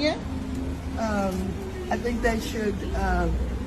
opinion? I think they should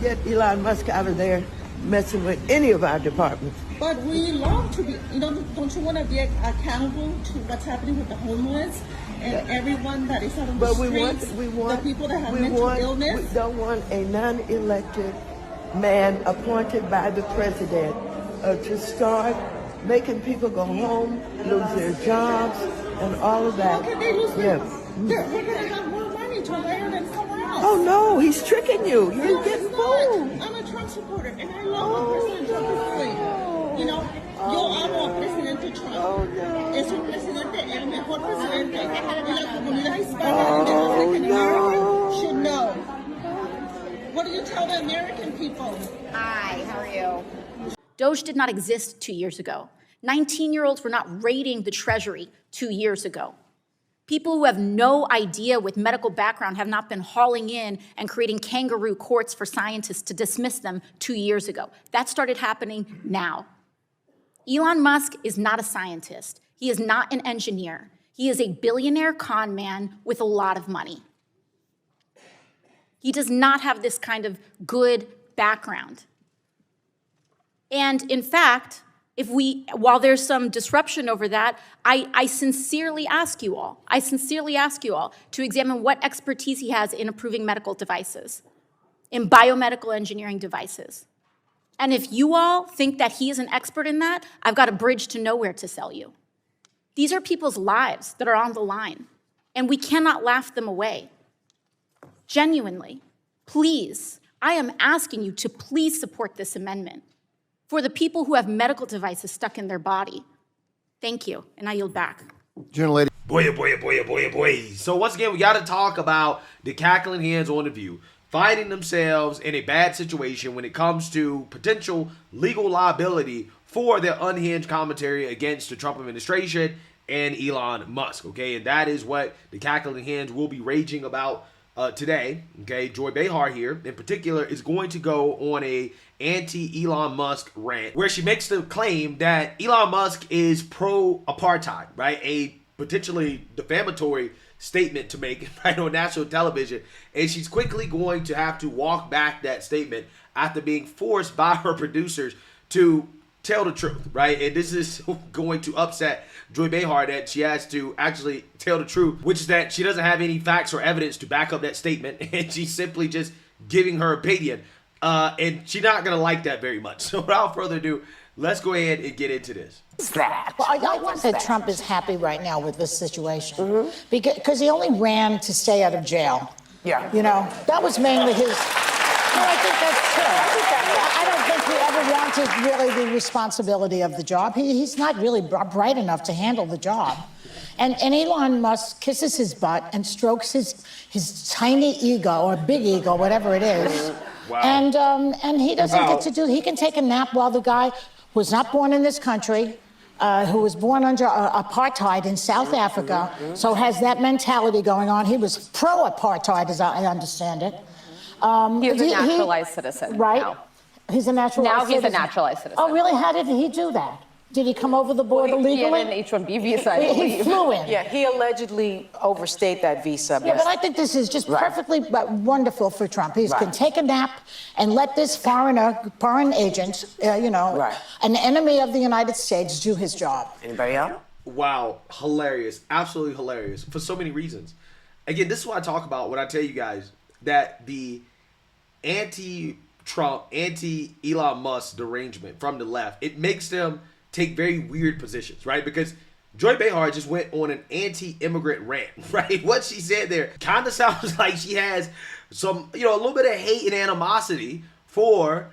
get Elon Musk out of there messing with any of our departments. But we long to be, don't you want to be accountable to what's happening with the homeless and everyone that is out on the streets, the people that have mental illness? We don't want a non-elected man appointed by the president to start making people go home, lose their jobs, and all of that. How can they lose their We're going to have more money to hire than someone else. Oh, no, he's tricking you. You're getting fooled. I'm a Trump supporter, and I love what President Trump is doing. Yo amo a Presidente Trump. Es un presidente, el mejor presidente. Y la comunidad hispana and African American should know. What do you tell the American people? Hi, how are you? Doge did not exist 2 years ago. 19-year-olds were not raiding the Treasury 2 years ago. People who have no idea with medical background have not been hauling in and creating kangaroo courts for scientists to dismiss them 2 years ago. That started happening now. Elon Musk is not a scientist. He is not an engineer. He is a billionaire con man with a lot of money. He does not have this kind of good background. And in fact, while there's some disruption over that, I sincerely ask you all to examine what expertise he has in approving medical devices, in biomedical engineering devices. And if you all think that he is an expert in that, I've got a bridge to nowhere to sell you. These are people's lives that are on the line, and we cannot laugh them away. Genuinely, please, I am asking you to please support this amendment for the people who have medical devices stuck in their body. Thank you, and I yield back. Gentlelady. Boy. So once again, we got to talk about the cackling hens on the View finding themselves in a bad situation when it comes to potential legal liability for their unhinged commentary against the Trump administration and Elon Musk, okay? And that is what the cackling hens will be raging about today, okay? Joy Behar here, in particular, is going to go on a anti-Elon Musk rant where she makes the claim that Elon Musk is pro-apartheid, right? A potentially defamatory statement to make right on national television, and she's quickly going to have to walk back that statement after being forced by her producers to tell the truth, right? And this is going to upset Joy Behar that she has to actually tell the truth, which is that she doesn't have any facts or evidence to back up that statement, and she's simply just giving her opinion, and she's not going to like that very much. So without further ado, let's go ahead and get into this. Well, I think that Trump is happy right now with this situation because he only ran to stay out of jail. Yeah. That was mainly his. No, I think that's true. I don't think he ever wanted really the responsibility of the job. He's not really bright enough to handle the job. And Elon Musk kisses his butt and strokes his tiny ego or big ego, whatever it is. Wow. And he doesn't get to do. He can take a nap while the guy was not born in this country, who was born under apartheid in South Africa, so has that mentality going on. He was pro-apartheid, as I understand it. He's a naturalized citizen. Right? Now. He's a naturalized citizen. Now he's a naturalized citizen. Oh, really? How did he do that? Did he come over the border legally? He had an H-1B visa, I believe. He flew in. Yeah, he allegedly overstayed that visa. Yeah, but I think this is just perfectly wonderful for Trump. He can take a nap and let this foreign agent, an enemy of the United States, do his job. Anybody else? Wow, hilarious, absolutely hilarious for so many reasons. Again, this is what I talk about when I tell you guys that the anti-Trump, anti-Elon Musk derangement from the left, it makes them take very weird positions, right? Because Joy Behar just went on an anti-immigrant rant, right? What she said there kind of sounds like she has some, a little bit of hate and animosity for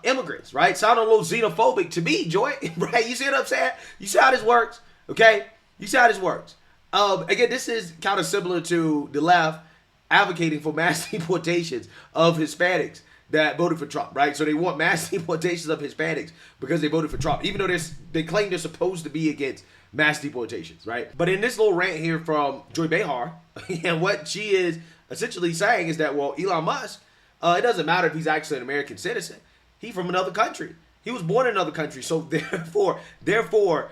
immigrants, right? Sound a little xenophobic to me, Joy, right? You see what I'm saying? You see how this works, okay? You see how this works. Again, this is kind of similar to the left advocating for mass deportations of Hispanics that voted for Trump, right? So they want mass deportations of Hispanics because they voted for Trump, even though they claim they're supposed to be against mass deportations, right? But in this little rant here from Joy Behar, and what she is essentially saying is that, well, Elon Musk, it doesn't matter if he's actually an American citizen. He's from another country. He was born in another country. So therefore,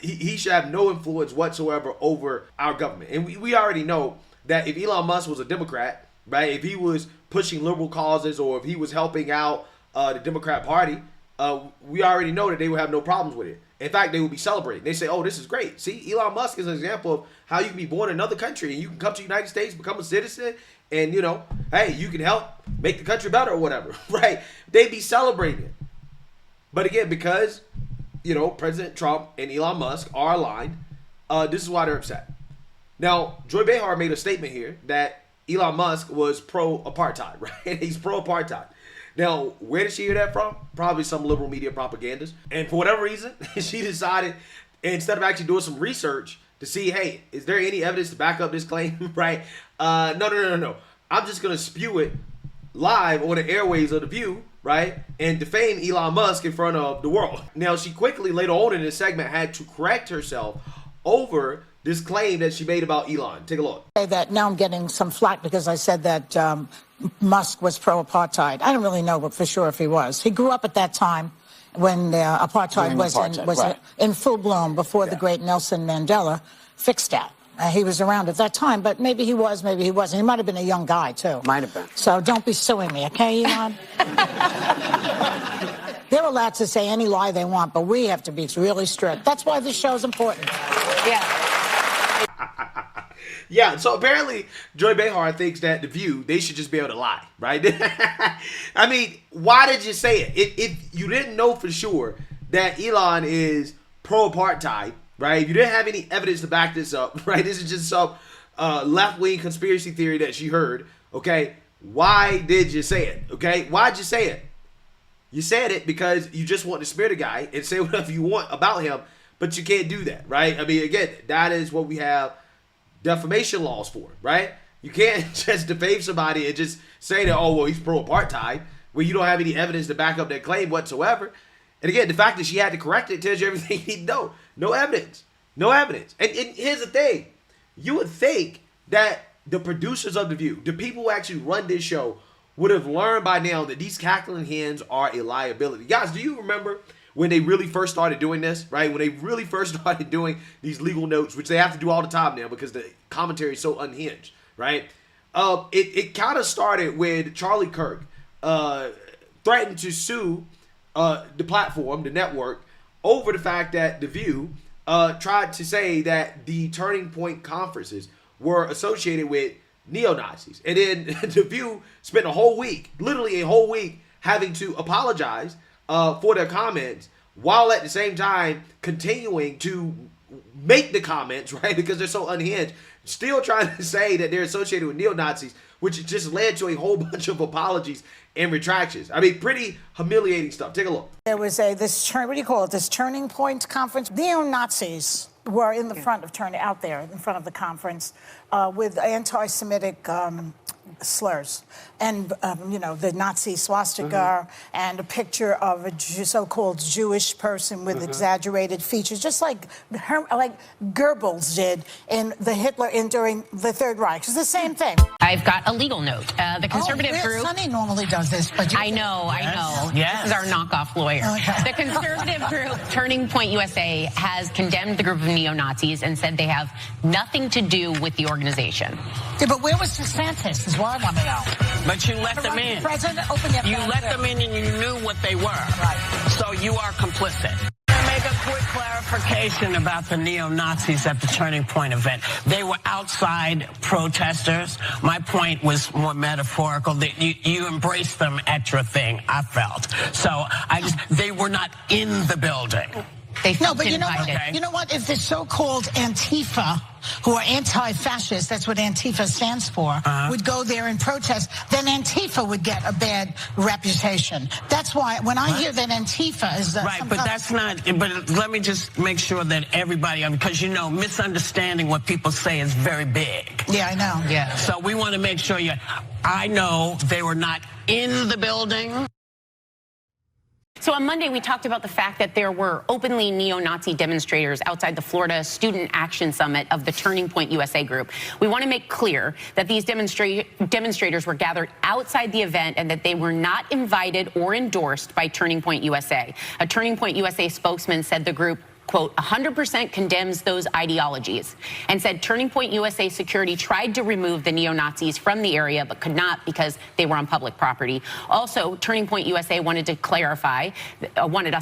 he should have no influence whatsoever over our government. And we already know that if Elon Musk was a Democrat, right, if he was pushing liberal causes or if he was helping out the Democrat Party, we already know that they would have no problems with it. In fact, they would be celebrating. They say, oh, this is great. See, Elon Musk is an example of how you can be born in another country and you can come to the United States, become a citizen, and, you know, hey, you can help make the country better or whatever, right? They'd be celebrating it. But again, because, you know, President Trump and Elon Musk are aligned, this is why they're upset. Now, Joy Behar made a statement here that Elon Musk was pro-apartheid, right? He's pro-apartheid. Now, where did she hear that from? Probably some liberal media propagandist. And for whatever reason, she decided, instead of actually doing some research to see, hey, is there any evidence to back up this claim, right? No. I'm just going to spew it live on the airways of The View, right? And defame Elon Musk in front of the world. Now, she quickly, later on in this segment, had to correct herself over this claim that she made about Elon. Take a look. That now I'm getting some flack because I said that Musk was pro-apartheid. I don't really know for sure if he was. He grew up at that time when apartheid was in full bloom before the great Nelson Mandela fixed that. He was around at that time, but maybe he was, maybe he wasn't. He might have been a young guy, too. Might have been. So don't be suing me, okay, Elon? They're allowed to say any lie they want, but we have to be really strict. That's why this show is important. Yeah. Yeah, so apparently Joy Behar thinks that The View, they should just be able to lie, right? I mean, why did you say it? If you didn't know for sure that Elon is pro-apartheid, right? If you didn't have any evidence to back this up, right? This is just some left-wing conspiracy theory that she heard, okay? Why did you say it, okay? Why'd you say it? You said it because you just want to smear the guy and say whatever you want about him, but you can't do that, right? I mean, again, that is what we have defamation laws for, right? You can't just defame somebody and just say that, oh, well, he's pro-apartheid, when you don't have any evidence to back up that claim whatsoever. And again, the fact that she had to correct it tells you everything you need to know. No evidence. No evidence. And here's the thing. You would think that the producers of The View, the people who actually run this show, would have learned by now that these cackling hens are a liability. Guys, do you remember when they really first started doing this, right? When they really first started doing these legal notes, which they have to do all the time now because the commentary is so unhinged, right? It kind of started with Charlie Kirk threatened to sue the platform, the network, over the fact that The View tried to say that the Turning Point conferences were associated with neo-Nazis. And then The View spent a whole week, literally a whole week, having to apologize for their comments, while at the same time continuing to make the comments, right? Because they're so unhinged, still trying to say that they're associated with neo-Nazis, which just led to a whole bunch of apologies and retractions. I mean, pretty humiliating stuff. Take a look. There was this Turning Point conference. Neo-Nazis were in the front of out there in front of the conference with anti-Semitic slurs and the Nazi swastika and a picture of a so-called Jewish person with exaggerated features, just like Goebbels did in during the Third Reich. It's the same thing. I've got a legal note. The conservative group. Sonny normally does this, but I know. Yes. This is our knockoff lawyer. The conservative group Turning Point USA has condemned the group of neo-Nazis and said they have nothing to do with the organization. Yeah, but where was DeSantis is what I want to know. But you let them in. President, open your You let them in and you knew what they were. Right. So you are complicit. Make a quick clarification about the neo-Nazis at the Turning Point event. They were outside protesters. My point was more metaphorical, that you embraced them at your thing, I felt. So they were not in the building. No, but you know what? Okay. You know what? If the so-called Antifa, who are anti-fascist, that's what Antifa stands for, would go there and protest, then Antifa would get a bad reputation. That's why when I hear that Antifa is right, but that's not. But let me just make sure that everybody, because misunderstanding what people say is very big. Yeah, I know. Yeah. So we want to make sure I know they were not in the building. So on Monday, we talked about the fact that there were openly neo-Nazi demonstrators outside the Florida Student Action Summit of the Turning Point USA group. We want to make clear that these demonstrators were gathered outside the event and that they were not invited or endorsed by Turning Point USA. A Turning Point USA spokesman said the group quote, 100% condemns those ideologies, and said Turning Point USA Security tried to remove the neo-Nazis from the area but could not because they were on public property. Also, Turning Point USA wanted us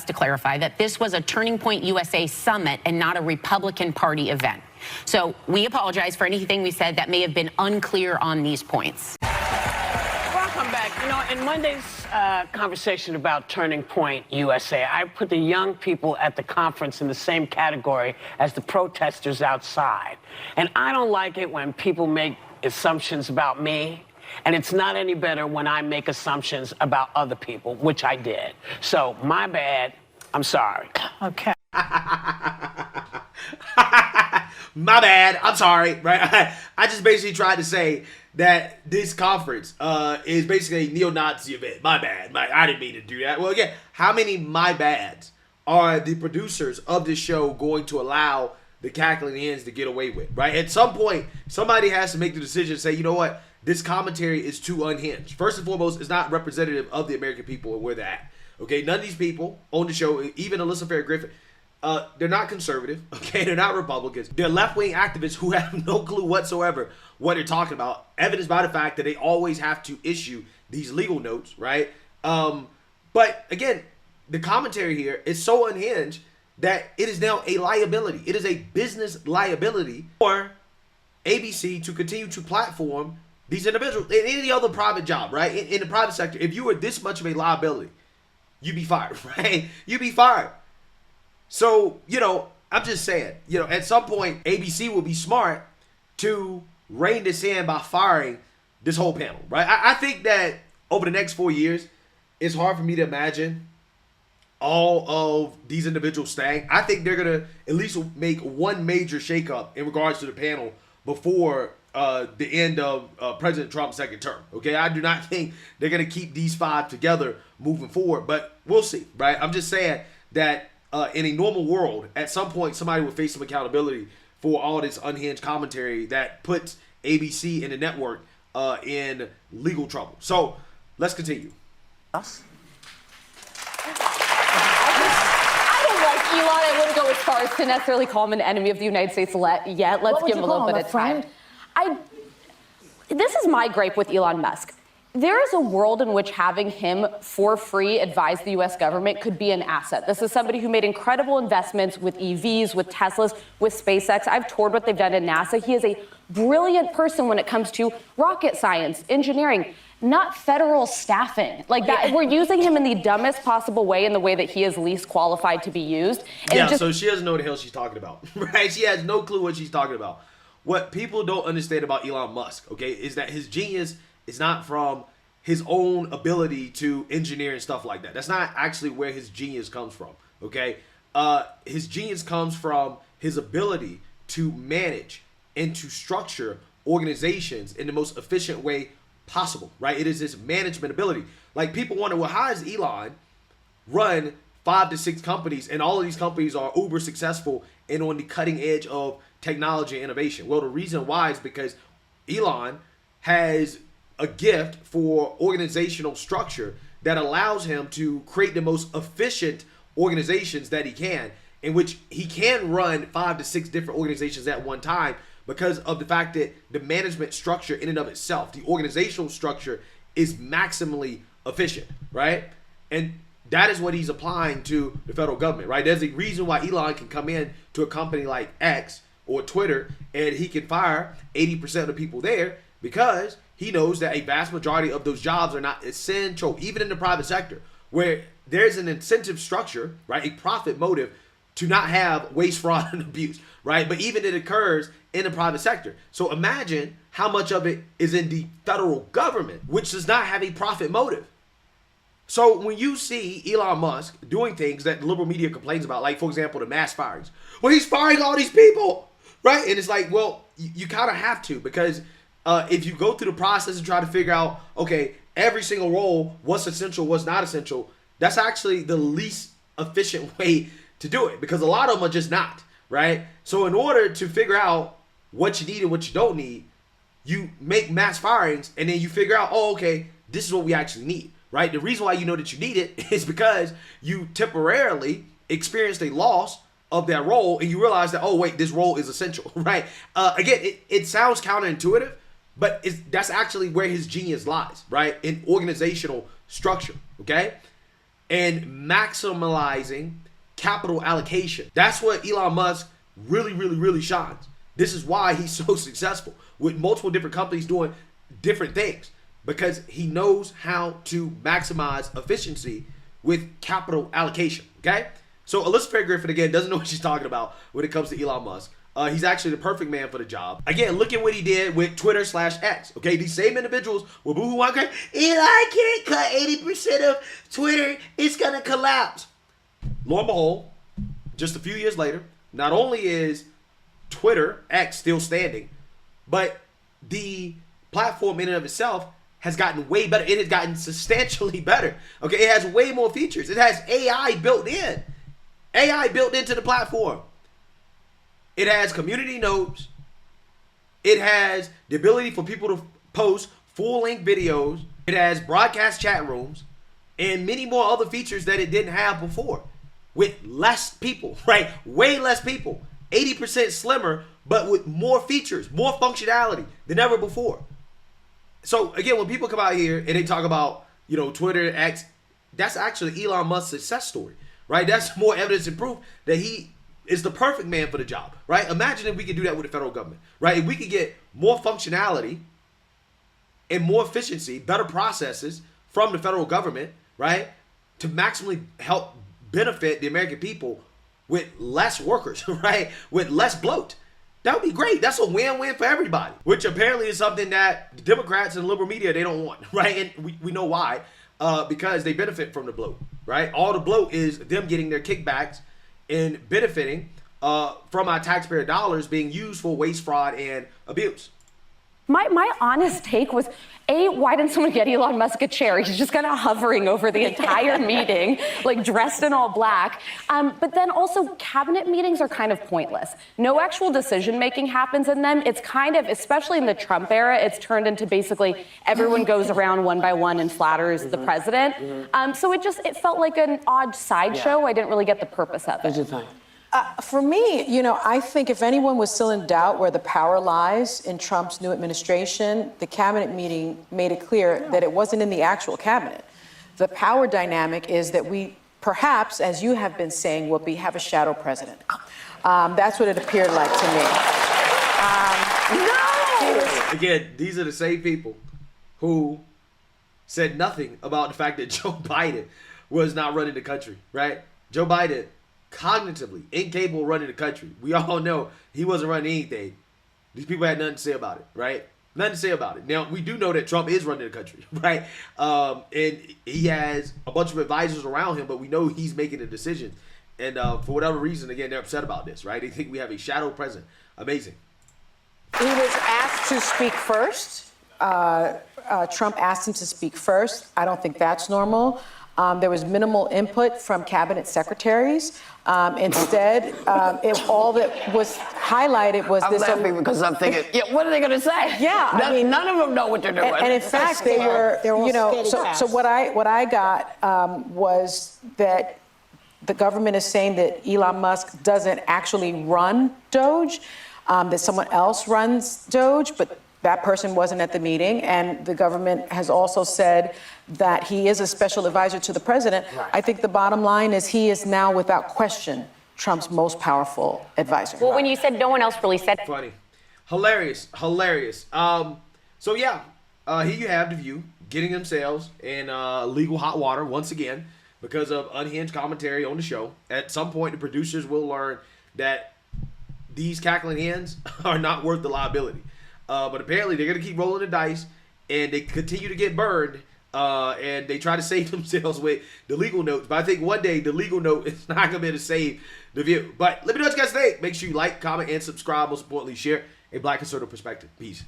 to clarify that this was a Turning Point USA summit and not a Republican Party event. So we apologize for anything we said that may have been unclear on these points. Welcome back. You know, in Monday's conversation about Turning Point USA, I put the young people at the conference in the same category as the protesters outside. And I don't like it when people make assumptions about me. And it's not any better when I make assumptions about other people, which I did. So, my bad. I'm sorry. Okay. My bad. I'm sorry. Right? I just basically tried to say that this conference is basically a neo-Nazi event. My bad. I didn't mean to do that. Well, again, how many my bads are the producers of this show going to allow the cackling hens to get away with? Right? At some point, somebody has to make the decision and say, you know what? This commentary is too unhinged. First and foremost, it's not representative of the American people and where they're at. Okay? None of these people on the show, even Alyssa Fair Griffin, they're not conservative, okay? They're not Republicans. They're left-wing activists who have no clue whatsoever what they're talking about, evidenced by the fact that they always have to issue these legal notes, right? But again, the commentary here is so unhinged that it is now a liability. It is a business liability for ABC to continue to platform these individuals in any other private job, right? In the private sector, if you were this much of a liability, you'd be fired, right? You'd be fired. So, you know, I'm just saying, you know, at some point, ABC will be smart to rein this in by firing this whole panel, right? I think that over the next 4 years, it's hard for me to imagine all of these individuals staying. I think they're going to at least make one major shakeup in regards to the panel before the end of President Trump's second term, okay? I do not think they're going to keep these five together moving forward, but we'll see, right? I'm just saying that in a normal world, at some point, somebody will face some accountability for all this unhinged commentary that puts ABC and the network in legal trouble. So let's continue. I don't like Elon. I wouldn't go as far as to necessarily call him an enemy of the United States yet. Let's give him a little bit of time. This is my gripe with Elon Musk. There is a world in which having him for free advise the U.S. government could be an asset. This is somebody who made incredible investments with EVs, with Teslas, with SpaceX. I've toured what they've done at NASA. He is a brilliant person when it comes to rocket science, engineering, not federal staffing. Like that, we're using him in the dumbest possible way, in the way that he is least qualified to be used. And so she doesn't know what the hell she's talking about, right? She has no clue what she's talking about. What people don't understand about Elon Musk, okay, is that his genius is not from his own ability to engineer and stuff like that. That's not actually where his genius comes from, okay? His genius comes from his ability to manage and to structure organizations in the most efficient way possible, right? It is his management ability. Like, people wonder, well, how does Elon run 5 to 6 companies and all of these companies are uber successful and on the cutting edge of technology and innovation? Well, the reason why is because Elon has a gift for organizational structure that allows him to create the most efficient organizations that he can, in which he can run 5 to 6 different organizations at one time because of the fact that the management structure in and of itself, the organizational structure, is maximally efficient, right? And that is what he's applying to the federal government, right? There's a reason why Elon can come in to a company like X or Twitter and he can fire 80% of the people there, because he knows that a vast majority of those jobs are not essential, even in the private sector, where there's an incentive structure, right, a profit motive to not have waste, fraud, and abuse, right? But even it occurs in the private sector. So imagine how much of it is in the federal government, which does not have a profit motive. So when you see Elon Musk doing things that the liberal media complains about, like, for example, the mass firings, well, he's firing all these people, right? And it's like, well, you kind of have to, because if you go through the process and try to figure out, okay, every single role, what's essential, what's not essential, that's actually the least efficient way to do it, because a lot of them are just not, right? So in order to figure out what you need and what you don't need, you make mass firings and then you figure out, oh, okay, this is what we actually need, right? The reason why you know that you need it is because you temporarily experienced a loss of that role, and you realize that, oh wait, this role is essential, right? Again, it sounds counterintuitive, but that's actually where his genius lies, right? In organizational structure, okay? And maximizing capital allocation. That's what Elon Musk really shines. This is why he's so successful with multiple different companies doing different things, because he knows how to maximize efficiency with capital allocation, okay? So Elizabeth Griffin, again, doesn't know what she's talking about when it comes to Elon Musk. He's actually the perfect man for the job. Again, look at what he did with Twitter/X. Okay, these same individuals were boohoo one crazy. Eli can't cut 80% of Twitter. It's gonna collapse. Lo and behold, just a few years later, not only is Twitter X still standing, but the platform in and of itself has gotten way better. It has gotten substantially better. Okay, it has way more features. It has AI built in. AI built into the platform. It has community notes. It has the ability for people to post full-length videos. It has broadcast chat rooms and many more other features that it didn't have before with less people, right? Way less people. 80% slimmer, but with more features, more functionality than ever before. So again, when people come out here and they talk about, you know, Twitter, X, that's actually Elon Musk's success story, right? That's more evidence and proof that he is the perfect man for the job, right? Imagine if we could do that with the federal government, right? If we could get more functionality and more efficiency, better processes from the federal government, right? To maximally help benefit the American people with less workers, right? With less bloat. That would be great. That's a win-win for everybody, which apparently is something that the Democrats and liberal media, they don't want, right? And we know why, because they benefit from the bloat, right? All the bloat is them getting their kickbacks and benefiting from our taxpayer dollars being used for waste, fraud, and abuse. My honest take was, A, why didn't someone get Elon Musk a chair? He's just kind of hovering over the entire meeting, like dressed in all black. But then also, cabinet meetings are kind of pointless. No actual decision-making happens in them. It's kind of, especially in the Trump era, it's turned into basically everyone goes around one by one and flatters the president. So it felt like an odd sideshow. I didn't really get the purpose of it. What did you think? For me, you know, I think if anyone was still in doubt where the power lies in Trump's new administration, the cabinet meeting made it clear that it wasn't in the actual cabinet. The power dynamic is that we perhaps, as you have been saying, will have a shadow president. That's what it appeared like to me. No! Again, these are the same people who said nothing about the fact that Joe Biden was not running the country, right? Joe Biden, cognitively incapable of running the country. We all know he wasn't running anything. These people had nothing to say about it, right? Nothing to say about it. Now, we do know that Trump is running the country, right? And he has a bunch of advisors around him, but we know he's making the decisions. And for whatever reason, again, they're upset about this, right? They think we have a shadow president. Amazing. He was asked to speak first. Trump asked him to speak first. I don't think that's normal. There was minimal input from cabinet secretaries. Instead, all that was highlighted was this. I'm laughing because I'm thinking, yeah, what are they going to say? Yeah, I mean, none of them know what they're doing. And in fact, they were, you know, so what I got was that the government is saying that Elon Musk doesn't actually run Doge, that someone else runs Doge, but that person wasn't at the meeting. And the government has also said that he is a special advisor to the president. Right. I think the bottom line is he is now, without question, Trump's most powerful advisor. Well, when you said no one else really said it. Funny. Hilarious. So yeah, here you have The View getting themselves in legal hot water once again because of unhinged commentary on the show. At some point, the producers will learn that these cackling hens are not worth the liability. But apparently they're going to keep rolling the dice, and they continue to get burned, and they try to save themselves with the legal notes. But I think one day the legal note is not going to be able to save The View. But let me know what you guys think. Make sure you like, comment, and subscribe. Most importantly, share a Black conservative perspective. Peace.